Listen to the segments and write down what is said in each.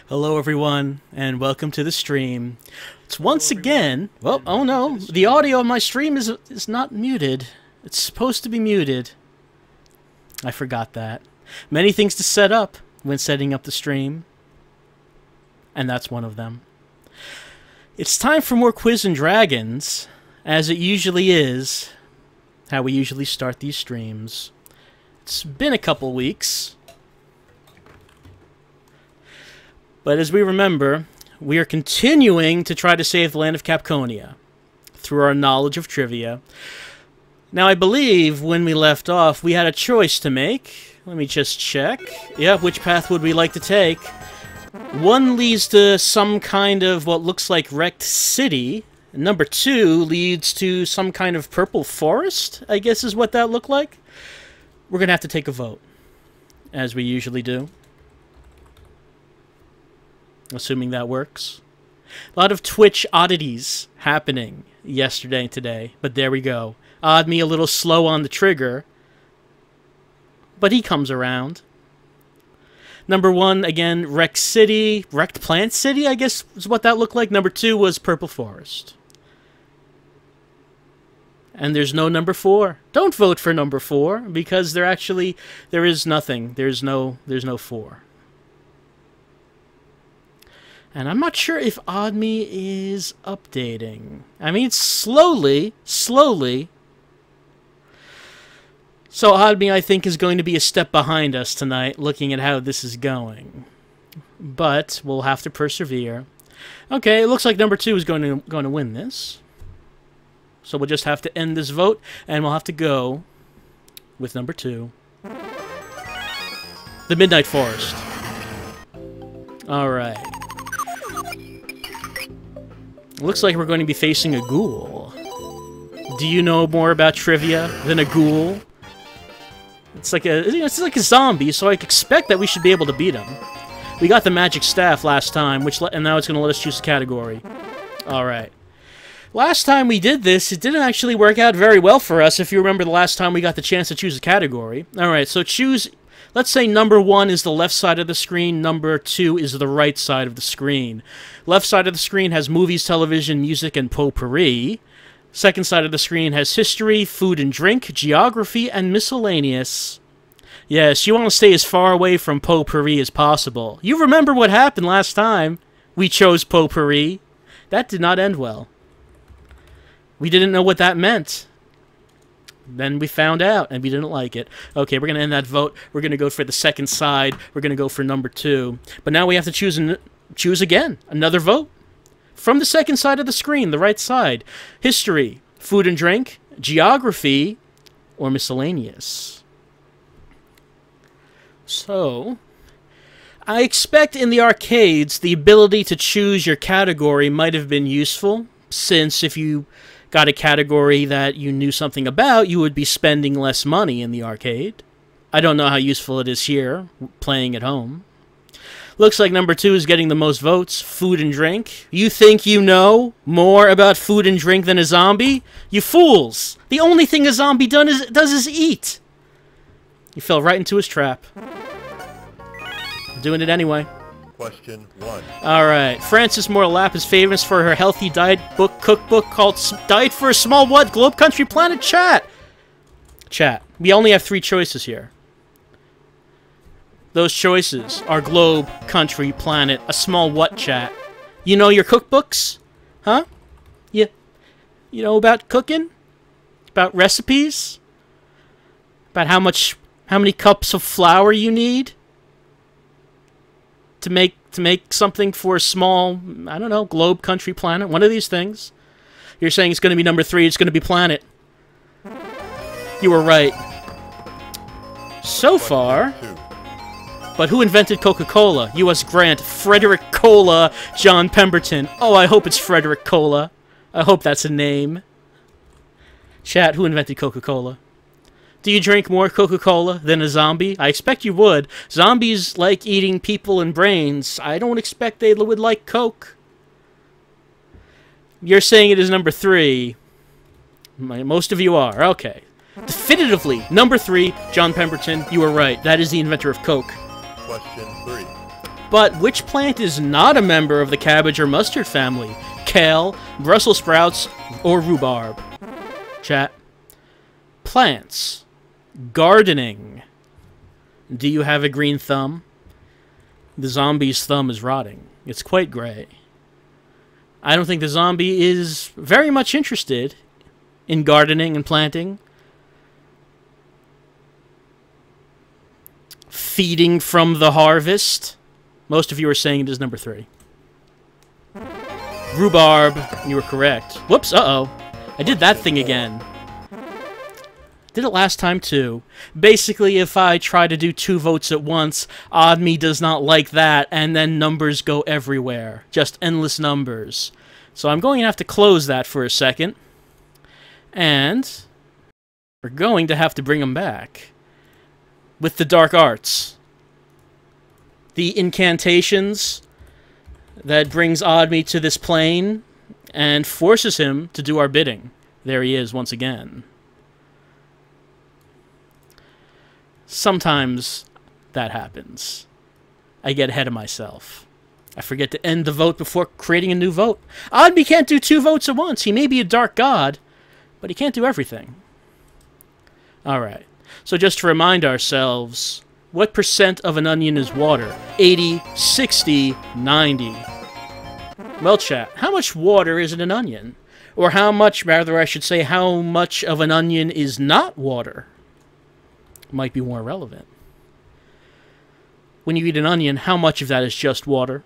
Hello everyone, and welcome to the stream. It's once again... Well, oh no, the audio of my stream is not muted. It's supposed to be muted. I forgot that. Many things to set up when setting up the stream, and that's one of them. It's time for more Quiz and Dragons, as it usually is, how we usually start these streams. It's been a couple weeks, but as we remember, we are continuing to try to save the land of Capconia through our knowledge of trivia. Now, I believe when we left off, we had a choice to make. Let me just check. Yeah, which path would we like to take? One leads to some kind of what looks like wrecked city. Number 2 leads to some kind of purple forest, I guess is what that looked like. We're going to have to take a vote, as we usually do. Assuming that works. A lot of Twitch oddities happening yesterday and today, but there we go. Odd me a little slow on the trigger, but he comes around. Number 1, again, Wrecked City. Wrecked Plant City, I guess is what that looked like. Number 2 was Purple Forest. And there's no number 4. Don't vote for number 4, because there is nothing. There's no 4. And I'm not sure if OddMe is updating. I mean, slowly. So OddMe, I think, is going to be a step behind us tonight, looking at how this is going. But we'll have to persevere. Okay, it looks like number 2 is going to win this. So we'll just have to end this vote, and we'll have to go with number 2. The Midnight Forest. Alright. Looks like we're going to be facing a ghoul. Do you know more about trivia than a ghoul? It's like a zombie, so I expect that we should be able to beat him. We got the magic staff last time, and now it's going to let us choose a category. Alright. Last time we did this, it didn't actually work out very well for us, if you remember the last time we got the chance to choose a category. Alright, so choose... Let's say number 1 is the left side of the screen, number 2 is the right side of the screen. Left side of the screen has movies, television, music, and potpourri. Second side of the screen has history, food and drink, geography, and miscellaneous. Yes, you want to stay as far away from potpourri as possible. You remember what happened last time we chose potpourri. That did not end well. We didn't know what that meant. Then we found out, and we didn't like it. Okay, we're going to end that vote. We're going to go for the second side. We're going to go for number 2. But now we have to choose again. Another vote. From the second side of the screen, the right side. History, food and drink, geography, or miscellaneous. So, I expect in the arcades, the ability to choose your category might have been useful, since if you got a category that you knew something about, you would be spending less money in the arcade. I don't know how useful it is here, playing at home. Looks like number 2 is getting the most votes, food and drink. You think you know more about food and drink than a zombie? You fools! The only thing a zombie does is eat! You fell right into his trap. Doing it anyway. Question 1. Alright, Frances Moore Lapp is famous for her healthy diet cookbook called Diet for a Small What? Globe Country Planet? Chat! Chat. We only have 3 choices here. Those choices are globe, country, planet, a small what, chat. You know your cookbooks? Huh? You know about cooking? About recipes? About how many cups of flour you need? To make something for a small, I don't know, globe, country, planet, one of these things. You're saying it's going to be number 3, it's going to be planet. You were right. So far. But who invented Coca-Cola? U.S. Grant, Frederick Cola, John Pemberton. Oh, I hope it's Frederick Cola. I hope that's a name. Chat, who invented Coca-Cola? Do you drink more Coca-Cola than a zombie? I expect you would. Zombies like eating people and brains. I don't expect they would like Coke. You're saying it is number 3. Most of you are. Okay. Definitively, number 3, John Pemberton. You were right. That is the inventor of Coke. Question 3. But which plant is not a member of the cabbage or mustard family? Kale, Brussels sprouts, or rhubarb? Chat. Plants. Gardening. Do you have a green thumb? The zombie's thumb is rotting. It's quite gray. I don't think the zombie is very much interested in gardening and planting. Feeding from the harvest. Most of you are saying it is number 3. Rhubarb, you were correct. Whoops, uh-oh. I did that thing again. Did it last time too. Basically, if I try to do 2 votes at once, Odd Me does not like that, and then numbers go everywhere. Just endless numbers. So I'm going to have to close that for a second. And we're going to have to bring them back. With the dark arts. The incantations that brings Odd Me to this plane and forces him to do our bidding. There he is once again. Sometimes that happens. I get ahead of myself. I forget to end the vote before creating a new vote. Odd Me can't do 2 votes at once. He may be a dark god, but he can't do everything. Alright. So just to remind ourselves, what percent of an onion is water? 80, 60, 90. Well, chat, how much water is in an onion? Or how much, rather I should say, how much of an onion is not water? Might be more relevant. When you eat an onion, how much of that is just water?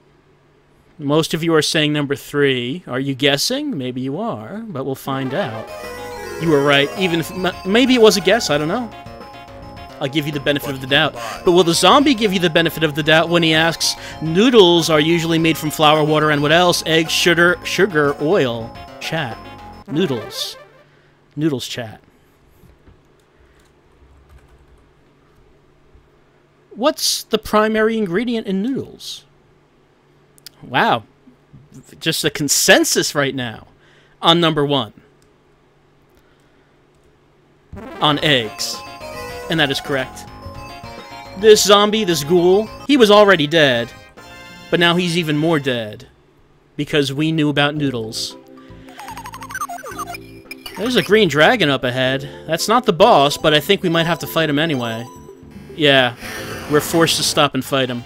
Most of you are saying number 3. Are you guessing? Maybe you are, but we'll find out. You were right, even if maybe it was a guess, I don't know. I'll give you the benefit of the doubt. But will the zombie give you the benefit of the doubt when he asks, noodles are usually made from flour, water, and what else? Eggs, sugar, oil. Chat. Noodles. Noodles, chat. What's the primary ingredient in noodles? Wow. Just a consensus right now on number 1. On eggs. And that is correct. This zombie, this ghoul, he was already dead. But now he's even more dead. Because we knew about noodles. There's a green dragon up ahead. That's not the boss, but I think we might have to fight him anyway. Yeah, we're forced to stop and fight him.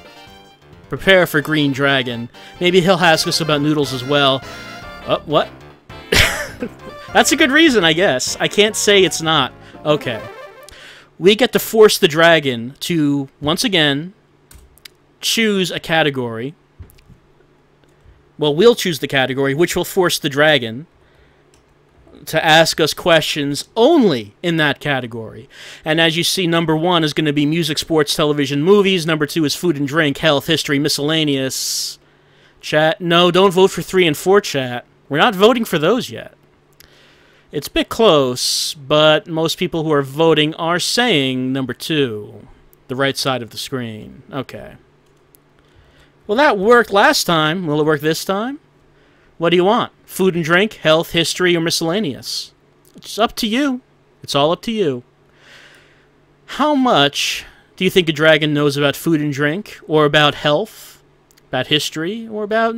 Prepare for green dragon. Maybe he'll ask us about noodles as well. Oh, what? That's a good reason, I guess. I can't say it's not. Okay. We get to force the dragon to, once again, choose a category. Well, we'll choose the category, which will force the dragon to ask us questions only in that category. And as you see, number 1 is going to be music, sports, television, movies. Number 2 is food and drink, health, history, miscellaneous. Chat, no, don't vote for 3 and 4, chat. We're not voting for those yet. It's a bit close, but most people who are voting are saying number 2, the right side of the screen. Okay. Well, that worked last time. Will it work this time? What do you want? Food and drink, health, history, or miscellaneous? It's up to you. It's all up to you. How much do you think a dragon knows about food and drink, or about health, about history, or about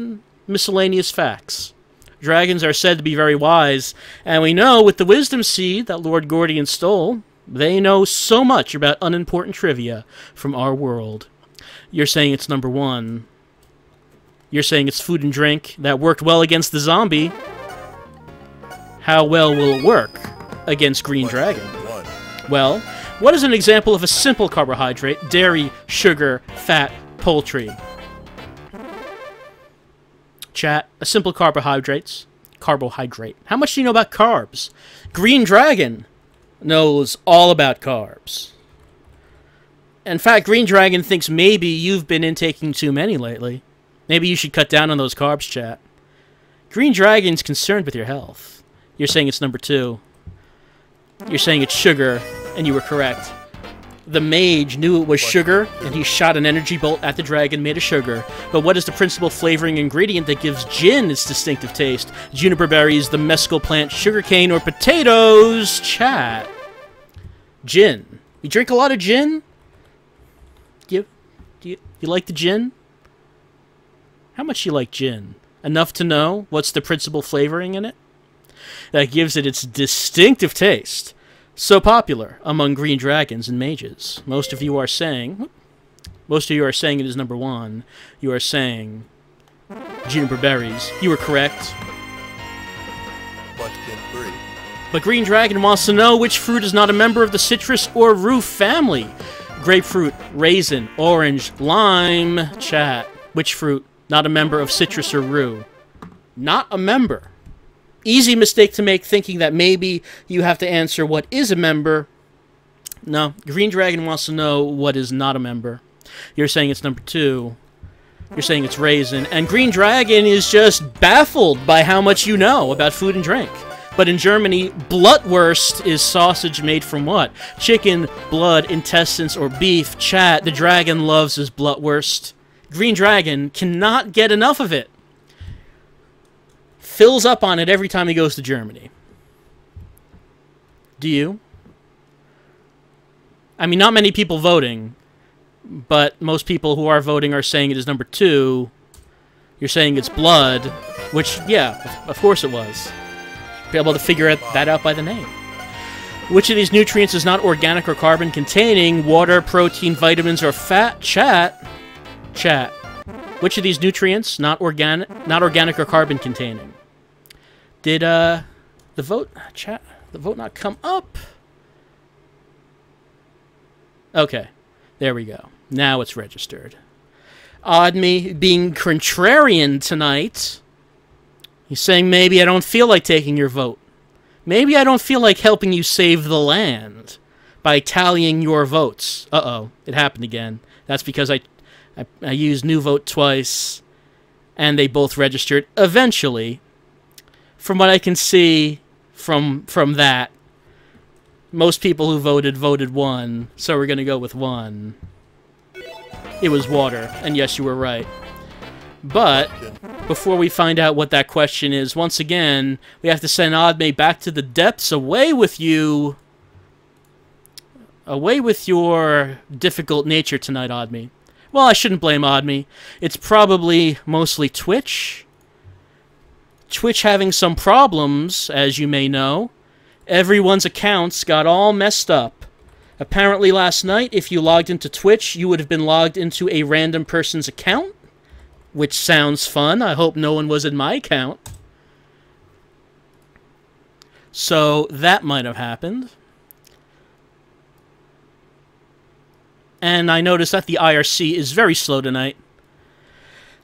miscellaneous facts? Dragons are said to be very wise, and we know with the wisdom seed that Lord Gordian stole, they know so much about unimportant trivia from our world. You're saying it's number 1. You're saying it's food and drink. That worked well against the zombie. How well will it work against Green Dragon? Well, what is an example of a simple carbohydrate? Dairy, sugar, fat, poultry. Chat, a simple carbohydrate. How much do you know about carbs? Green Dragon knows all about carbs. In fact, Green Dragon thinks maybe you've been intaking too many lately. Maybe you should cut down on those carbs, chat. Green Dragon's concerned with your health. You're saying it's number 2. You're saying it's sugar, and you were correct. The mage knew it was sugar, and he shot an energy bolt at the dragon made of sugar. But what is the principal flavoring ingredient that gives gin its distinctive taste? Juniper berries, the mescal plant, sugarcane, or potatoes? Chat. Gin. You drink a lot of gin? Do you like the gin? How much you like gin? Enough to know what's the principal flavoring in it that gives it its distinctive taste, so popular among green dragons and mages. Most of you are saying it is number 1. You are saying juniper berries. You were correct. Question 3. But Green Dragon wants to know which fruit is not a member of the citrus or rue family. Grapefruit, raisin, orange, lime. Chat. Which fruit? Not a member of citrus or rue. Not a member. Easy mistake to make, thinking that maybe you have to answer what is a member. No, Green Dragon wants to know what is not a member. You're saying it's number 2. You're saying it's raisin. And Green Dragon is just baffled by how much you know about food and drink. But in Germany, Blutwurst is sausage made from what? Chicken, blood, intestines, or beef. Chat, the dragon loves his Blutwurst. Green Dragon cannot get enough of it. Fills up on it every time he goes to Germany. Do you? I mean, not many people voting, but most people who are voting are saying it is number 2. You're saying it's blood, which, yeah, of course it was. Be able to figure that out by the name. Which of these nutrients is not organic or carbon containing? Water, protein, vitamins, or fat? Chat. Which of these nutrients not organic or carbon containing? Did the vote not come up? Okay, there we go. Now it's registered. Odd me being contrarian tonight. He's saying maybe I don't feel like taking your vote. Maybe I don't feel like helping you save the land by tallying your votes. Uh-oh, it happened again. That's because I used new vote twice, and they both registered. Eventually, from what I can see from that, most people who voted 1, so we're going to go with 1. It was water, and yes, you were right. But before we find out what that question is, once again, we have to send Oddme back to the depths. Away with you. Away with your difficult nature tonight, Oddme. Well, I shouldn't blame Oddme. It's probably mostly Twitch. Twitch having some problems, as you may know. Everyone's accounts got all messed up. Apparently last night, if you logged into Twitch, you would have been logged into a random person's account. Which sounds fun. I hope no one was in my account. So that might have happened. And I noticed that the IRC is very slow tonight.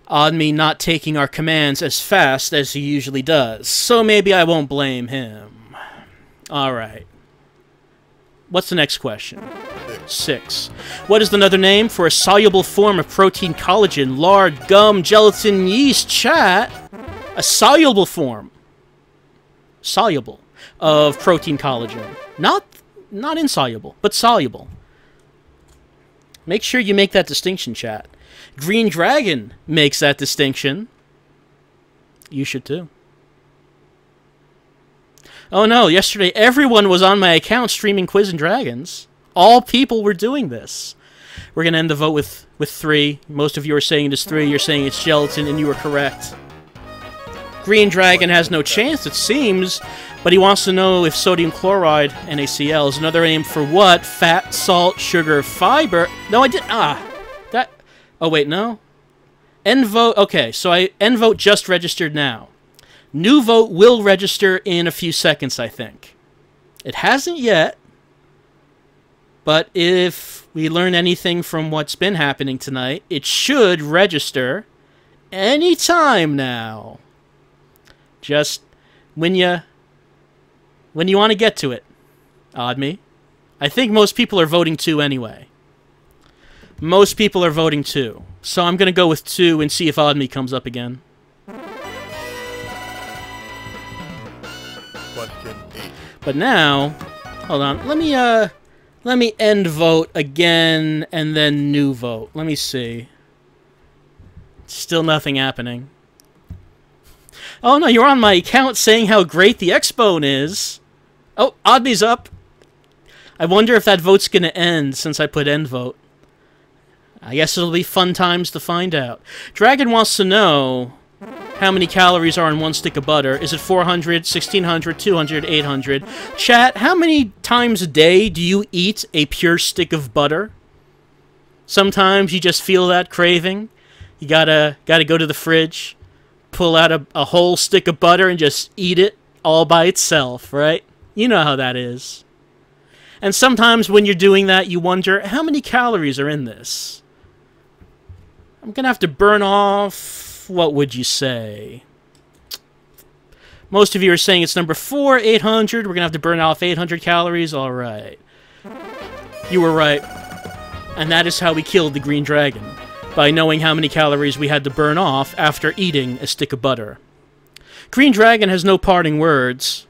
On me not taking our commands as fast as he usually does. So maybe I won't blame him. Alright. What's the next question? 6. What is another name for a soluble form of protein collagen, lard, gum, gelatin, yeast? Chat. A soluble form. Soluble. Of protein collagen. Not insoluble, but soluble. Make sure you make that distinction, chat. Green Dragon makes that distinction. You should too. Oh no, yesterday everyone was on my account streaming Quiz and Dragons. All people were doing this. We're going to end the vote with 3. Most of you are saying it is 3. You're saying it's gelatin, and you are correct. Green Dragon has no chance, it seems, but he wants to know if sodium chloride, NaCl, is another name for what? Fat, salt, sugar, fiber. No, I did. Oh, wait, no? End vote. Okay, so end vote just registered now. New vote will register in a few seconds, I think. It hasn't yet. But if we learn anything from what's been happening tonight, it should register any time now. Just when you want to get to it. Odd me. I think most people are voting 2 anyway. Most people are voting 2. So I'm going to go with 2 and see if Odd me comes up again. Question 8. But now, hold on. Let me end vote again, and then new vote. Let me see. Still nothing happening. Oh no, you're on my account saying how great the X-Bone is. Oh, Oddme's up. I wonder if that vote's gonna end since I put end vote. I guess it'll be fun times to find out. Dragon wants to know how many calories are in one stick of butter. Is it 400, 1600, 200, 800? Chat, how many times a day do you eat a pure stick of butter? Sometimes you just feel that craving. You gotta go to the fridge, pull out a whole stick of butter and just eat it all by itself, right? You know how that is. And sometimes when you're doing that, you wonder, how many calories are in this? I'm gonna have to burn off, what would you say? Most of you are saying it's number 4, 800. We're gonna have to burn off 800 calories. All right. You were right. And that is how we killed the green dragon, by knowing how many calories we had to burn off after eating a stick of butter. Green dragon has no parting words.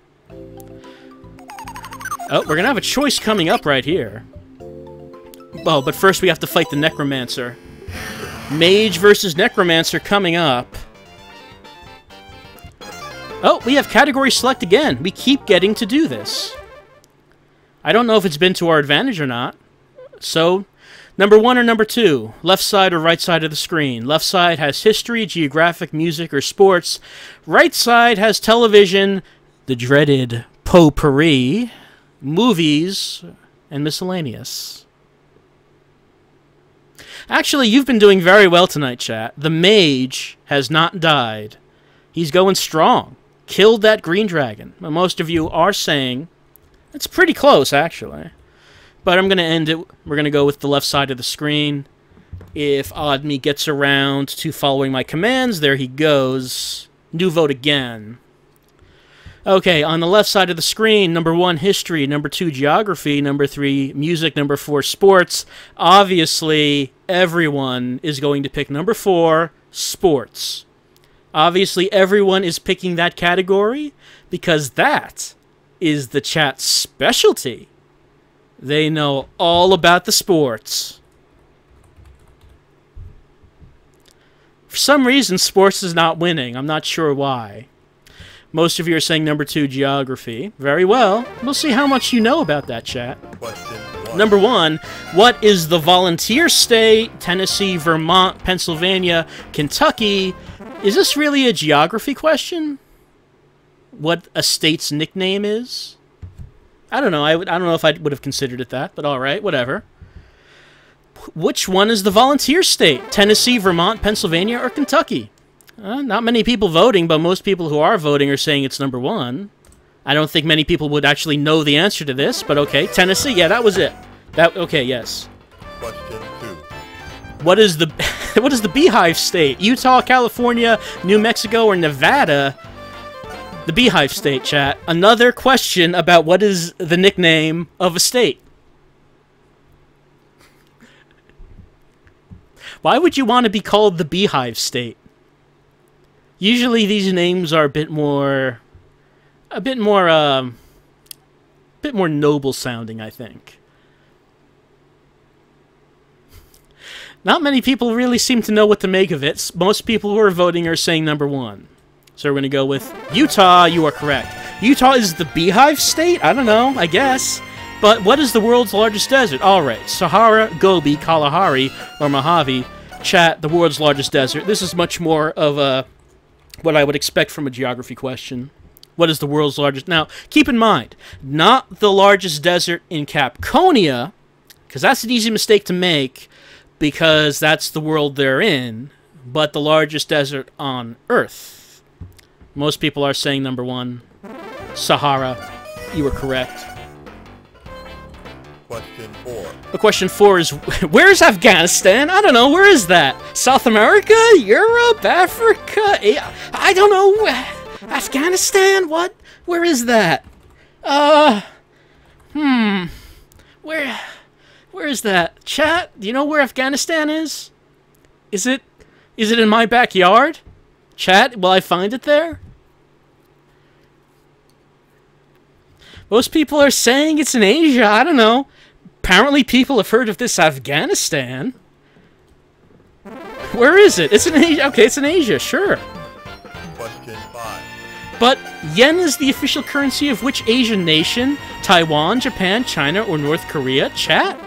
Oh, we're gonna have a choice coming up right here. Oh, but first we have to fight the necromancer. Mage versus necromancer coming up. Oh, we have category select again. We keep getting to do this. I don't know if it's been to our advantage or not. So, number 1 or number 2? Left side or right side of the screen? Left side has history, geographic, music, or sports. Right side has television, the dreaded potpourri, movies, and miscellaneous. Actually, you've been doing very well tonight, chat. The mage has not died. He's going strong. Killed that green dragon. Most of you are saying it's pretty close, actually. But I'm going to end it. We're going to go with the left side of the screen. If Oddme gets around to following my commands, there he goes. New vote again. Okay, on the left side of the screen, number 1, history, number 2, geography, number 3, music, number 4, sports. Obviously, everyone is going to pick number 4, sports. Obviously, everyone is picking that category because that is the chat's specialty. They know all about the sports. For some reason, sports is not winning. I'm not sure why. Most of you are saying number 2, geography. Very well. We'll see how much you know about that, chat. Number 1, what is the volunteer state? Tennessee, Vermont, Pennsylvania, Kentucky. Is this really a geography question? What a state's nickname is? I don't know. I don't know if I would have considered it that, but all right, whatever. Which one is the volunteer state? Tennessee, Vermont, Pennsylvania, or Kentucky? Not many people voting, but most people who are voting are saying it's number 1. I don't think many people would actually know the answer to this, but okay. Tennessee, yeah, that was it. Okay, yes. Question 2. What is the what is the beehive state? Utah, California, New Mexico, or Nevada? The beehive state, chat. Another question about what is the nickname of a state. Why would you want to be called the beehive state? Usually these names are a bit more noble sounding, I think. Not many people really seem to know what to make of it. Most people who are voting are saying number 1. So we're going to go with Utah. You are correct. Utah is the beehive state? I don't know, I guess. But what is the world's largest desert? All right. Sahara, Gobi, Kalahari, or Mojave. Chat, the world's largest desert. This is much more of a what I would expect from a geography question. What is the world's largest? Now, keep in mind, not the largest desert in Capconia, because that's an easy mistake to make, because that's the world they're in, but the largest desert on Earth. Most people are saying number 1, Sahara. You were correct. Question 4. The question 4 is, where is Afghanistan? I don't know, where is that? South America? Europe? Africa? I don't know. Afghanistan? What? Where is that? Where is that? Chat, do you know where Afghanistan is? Is it in my backyard? Chat, will I find it there? Most people are saying it's in Asia. I don't know. Apparently people have heard of this Afghanistan. Where is it? It's in Asia. Okay, it's in Asia, sure. Question 5. But yen is the official currency of which Asian nation? Taiwan, Japan, China, or North Korea? Chat?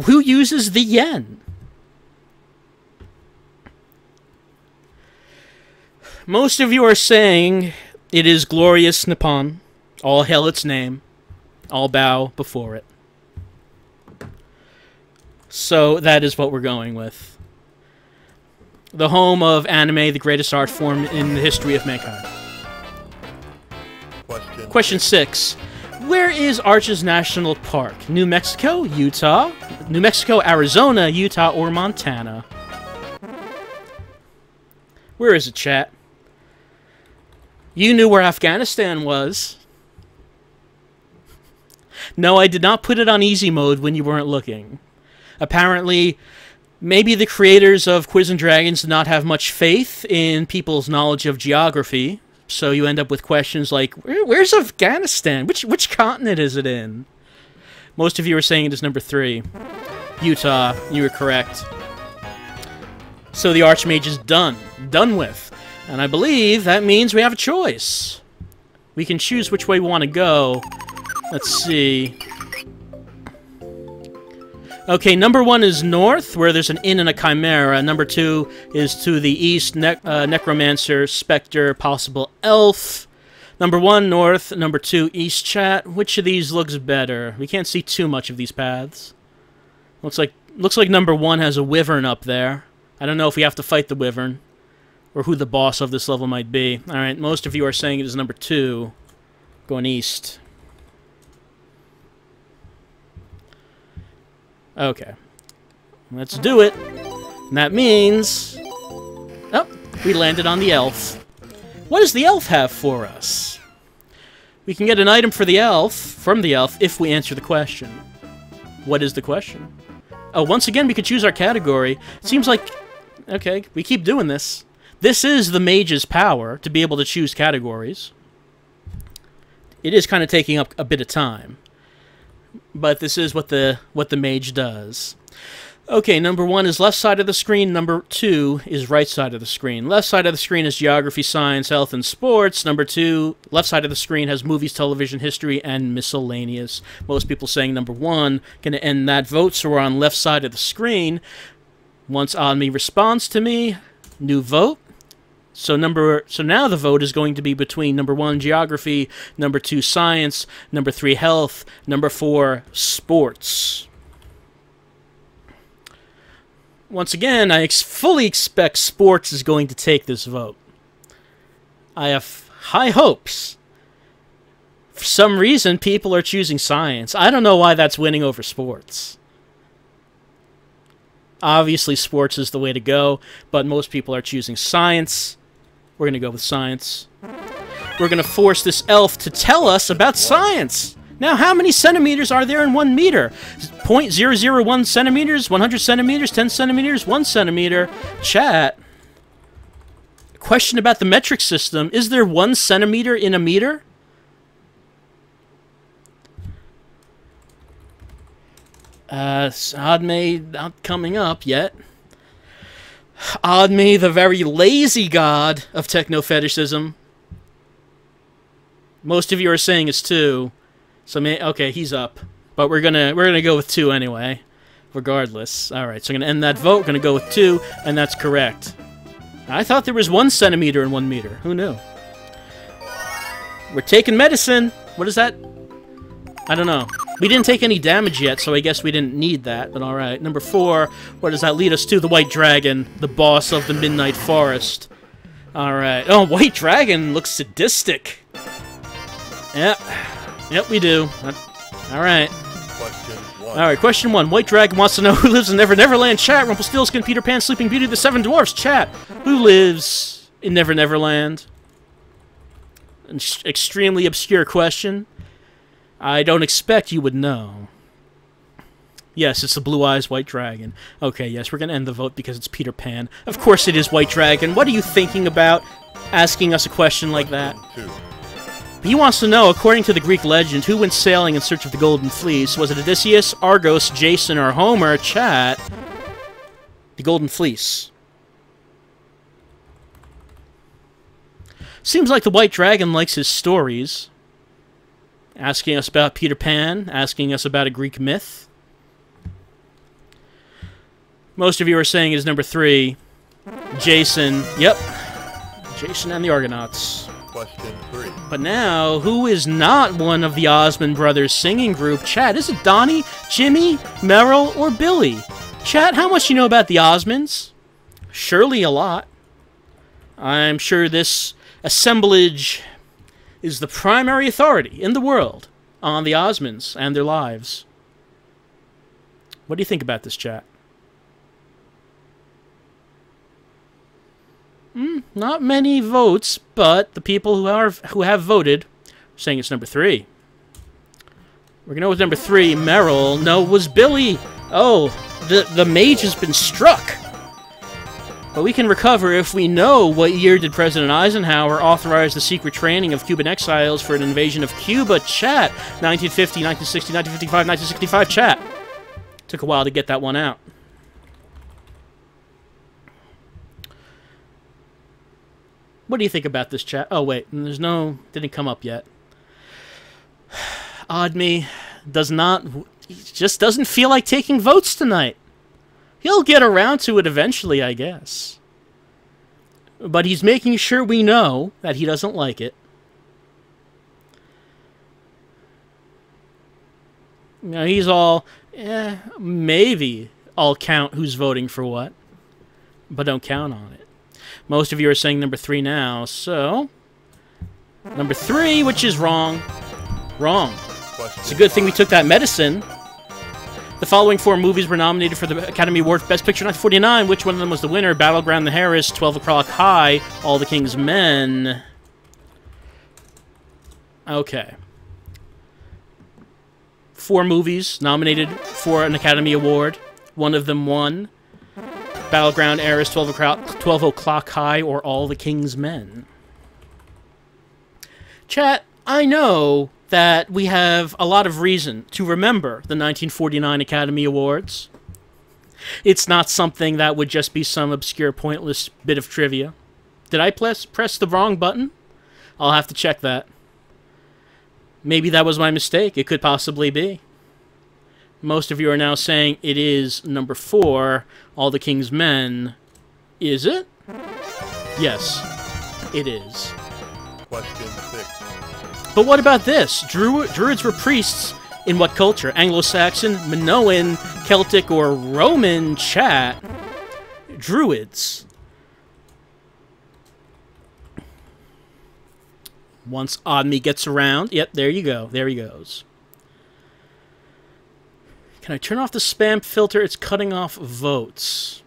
Who uses the yen? Most of you are saying it is glorious Nippon. All hail its name. All bow before it. So that is what we're going with. The home of anime, the greatest art form in the history of mankind. Question 6. Where is Arches National Park? New Mexico, Utah, New Mexico, Arizona, Utah, or Montana? Where is it, chat? You knew where Afghanistan was. No, I did not put it on easy mode when you weren't looking. Apparently, maybe the creators of Quiz and Dragons did not have much faith in people's knowledge of geography, so you end up with questions like, where's Afghanistan? Which continent is it in? Most of you are saying it is number 3. Utah, you were correct. So the Archmage is done. Done with. And I believe that means we have a choice. We can choose which way we want to go. Let's see. Okay, number 1 is north, where there's an inn and a chimera. Number 2 is to the east, necromancer, specter, possible elf. Number 1, north. Number 2, east, chat. Which of these looks better? We can't see too much of these paths. Looks like number 1 has a wyvern up there. I don't know if we have to fight the wyvern, or who the boss of this level might be. Alright, most of you are saying it is number 2, going east. Okay. Let's do it. And that means... Oh, we landed on the elf. What does the elf have for us? We can get an item for the elf, from the elf, if we answer the question. What is the question? Oh, once again, we could choose our category. It seems like... Okay, we keep doing this. This is the mage's power, to be able to choose categories. It is kind of taking up a bit of time. But this is what the mage does. Okay, number 1 is left side of the screen. Number 2 is right side of the screen. Left side of the screen is geography, science, health, and sports. Number 2, left side of the screen has movies, television, history, and miscellaneous. Most people saying number 1. Gonna end that vote, so we're on left side of the screen. Once Admi responds to me, new vote. So now the vote is going to be between number 1, geography, number 2, science, number 3, health, number 4, sports. Once again, I fully expect sports is going to take this vote. I have high hopes. For some reason, people are choosing science. I don't know why that's winning over sports. Obviously, sports is the way to go, but most people are choosing science. We're going to go with science. We're going to force this elf to tell us about science. Now, how many centimeters are there in 1 meter? 0.001 centimeters, 100 centimeters, 10 centimeters, 1 centimeter. Chat. Question about the metric system. Is there 1 centimeter in a meter? Adme not coming up yet. Adme, the very lazy god of techno-fetishism. Most of you are saying it's 2. So, okay, he's up. But we're gonna go with 2 anyway. Regardless. Alright, so I'm gonna end that vote. Gonna go with 2, and that's correct. I thought there was 1 centimeter in 1 meter. Who knew? We're taking medicine. What is that? I don't know. We didn't take any damage yet, so I guess we didn't need that, but alright. Number 4, what does that lead us to? The White Dragon, the boss of the Midnight Forest. Alright. Oh, White Dragon looks sadistic. Yep. Yep, we do. Alright. Alright, question 1. White Dragon wants to know who lives in Never Neverland. Chat. Rumpelstiltskin, Peter Pan, Sleeping Beauty, the 7 Dwarfs. Chat. Who lives in Never Neverland? An extremely obscure question. I don't expect you would know. Yes, it's the Blue Eyes White Dragon. Okay, yes, we're going to end the vote because it's Peter Pan. Of course it is White Dragon. What are you thinking about asking us a question like that? He wants to know, according to the Greek legend, who went sailing in search of the Golden Fleece? Was it Odysseus, Argos, Jason, or Homer? Chat. The Golden Fleece. Seems like the White Dragon likes his stories. Asking us about Peter Pan, asking us about a Greek myth. Most of you are saying is number 3. Jason. Yep. Jason and the Argonauts. Question 3. But now, who is not one of the Osmond Brothers singing group? Chat, is it Donnie, Jimmy, Merrill, or Billy? Chat, how much do you know about the Osmonds? Surely a lot. I'm sure this assemblage is the primary authority in the world on the Osmonds and their lives. What do you think about this, chat? Not many votes, but the people who have voted are saying it's number 3. We're gonna go with number 3, Merrill. No, it was Billy. Oh, the mage has been struck. But we can recover if we know what year did President Eisenhower authorize the secret training of Cuban exiles for an invasion of Cuba. Chat. 1950, 1960, 1955, 1965. Chat. Took a while to get that one out. What do you think about this, chat? Oh, wait. There's no... Didn't come up yet. Odd me does not... He just doesn't feel like taking votes tonight. He'll get around to it eventually, I guess. But he's making sure we know that he doesn't like it. You know, he's all... maybe I'll count who's voting for what. But don't count on it. Most of you are saying number 3 now, so... Number 3, which is wrong. Wrong. It's a good thing we took that medicine. The following 4 movies were nominated for the Academy Award for Best Picture in 1949. Which one of them was the winner? Battleground, The Harris, 12 O'Clock High, All the King's Men. Okay. 4 movies nominated for an Academy Award. One of them won. Battleground, Heiress, 12 O'Clock High, or All the King's Men. Chat, I know that we have a lot of reason to remember the 1949 Academy Awards. It's not something that would just be some obscure, pointless bit of trivia. Did I press the wrong button? I'll have to check that. Maybe that was my mistake. It could possibly be. Most of you are now saying it is number 4, All the King's Men. Is it? Yes, it is. Question 6. But what about this? Druids were priests in what culture? Anglo-Saxon, Minoan, Celtic, or Roman? Chat? Druids. Once Odme gets around... Yep, there you go. There he goes. Can I turn off the spam filter? It's cutting off votes.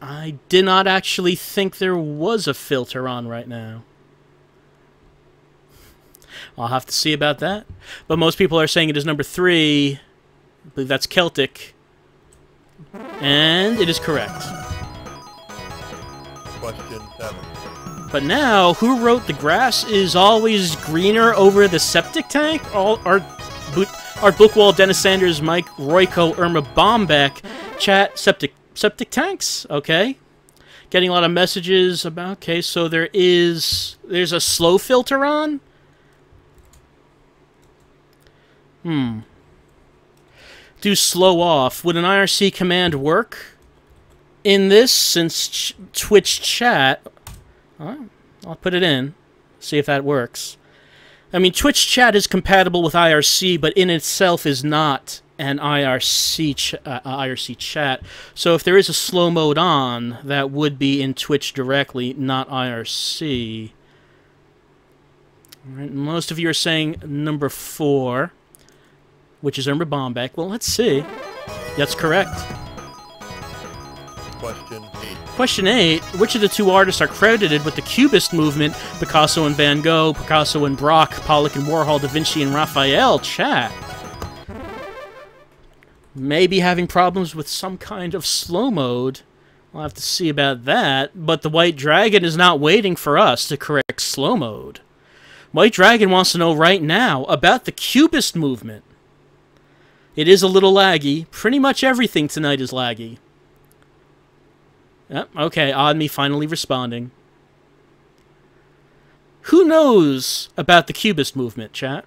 I did not actually think there was a filter on right now. I'll have to see about that. But most people are saying it is number 3. I believe that's Celtic. And it is correct. Question 7. But now, who wrote "The grass is always greener over the septic tank"? Art Bookwall, Dennis Sanders, Mike Royko, Irma Bombeck. Chat, septic tanks? Okay. Getting a lot of messages about... Okay, so there's a slow filter on? Do slow off. Would an IRC command work in this, since Twitch chat... I'll put it in, see if that works. I mean, Twitch chat is compatible with IRC, but in itself is not an IRC chat. So if there is a slow mode on, that would be in Twitch directly, not IRC. All right, most of you are saying number 4, which is Irma Bombeck. Well, let's see. That's correct. Question 8. Question 8. Which of the 2 artists are credited with the Cubist movement? Picasso and Van Gogh, Picasso and Braque, Pollock and Warhol, Da Vinci and Raphael. Chat. Maybe having problems with some kind of slow mode. We'll have to see about that. But the White Dragon is not waiting for us to correct slow mode. White Dragon wants to know right now about the Cubist movement. It is a little laggy. Pretty much everything tonight is laggy. Yep, okay, Odme finally responding. Who knows about the Cubist movement, chat?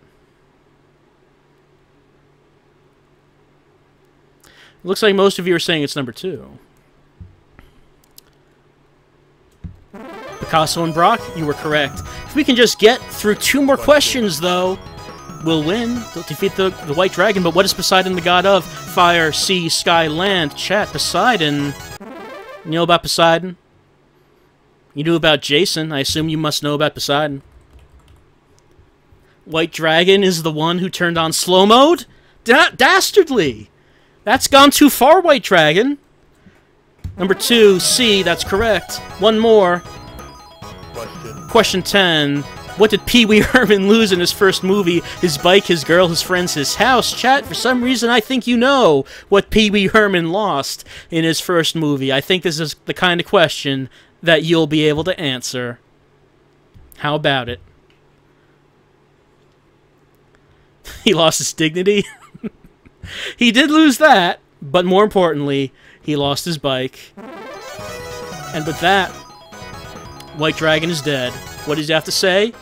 Looks like most of you are saying it's number 2. Picasso and Brock, you were correct. If we can just get through 2 more questions, though, we'll win. They'll defeat the White Dragon. But what is Poseidon the god of? Fire, sea, sky, land. Chat, Poseidon. You know about Poseidon? You knew about Jason. I assume you must know about Poseidon. White Dragon is the one who turned on slow mode? Dastardly! That's gone too far, White Dragon. Number 2, C, that's correct. 1 more. Question 10. What did Pee Wee Herman lose in his first movie? His bike, his girl, his friends, his house? Chat, for some reason I think you know what Pee Wee Herman lost in his first movie. I think this is the kind of question that you'll be able to answer. How about it? He lost his dignity? He did lose that, but more importantly, he lost his bike. And with that, White Dragon is dead. What does he have to say?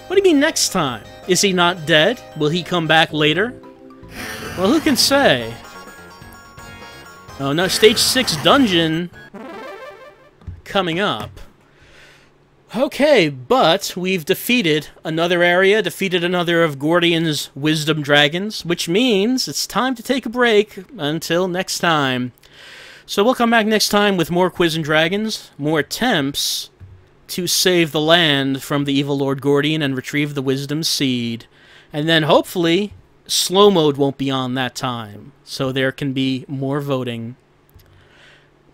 What do you mean next time? Is he not dead? Will he come back later? Well, who can say? Oh no, Stage 6 dungeon coming up. Okay, but we've defeated another area, defeated another of Gordian's Wisdom Dragons, which means it's time to take a break until next time. So we'll come back next time with more Quiz and Dragons, more attempts to save the land from the evil Lord Gordian and retrieve the Wisdom Seed. And then hopefully slow mode won't be on that time, so there can be more voting.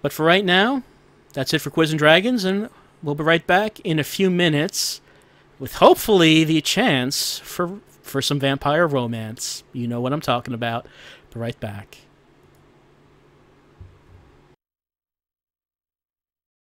But for right now, that's it for Quiz and Dragons, and we'll be right back in a few minutes with hopefully the chance for some vampire romance. You know what I'm talking about. Be right back.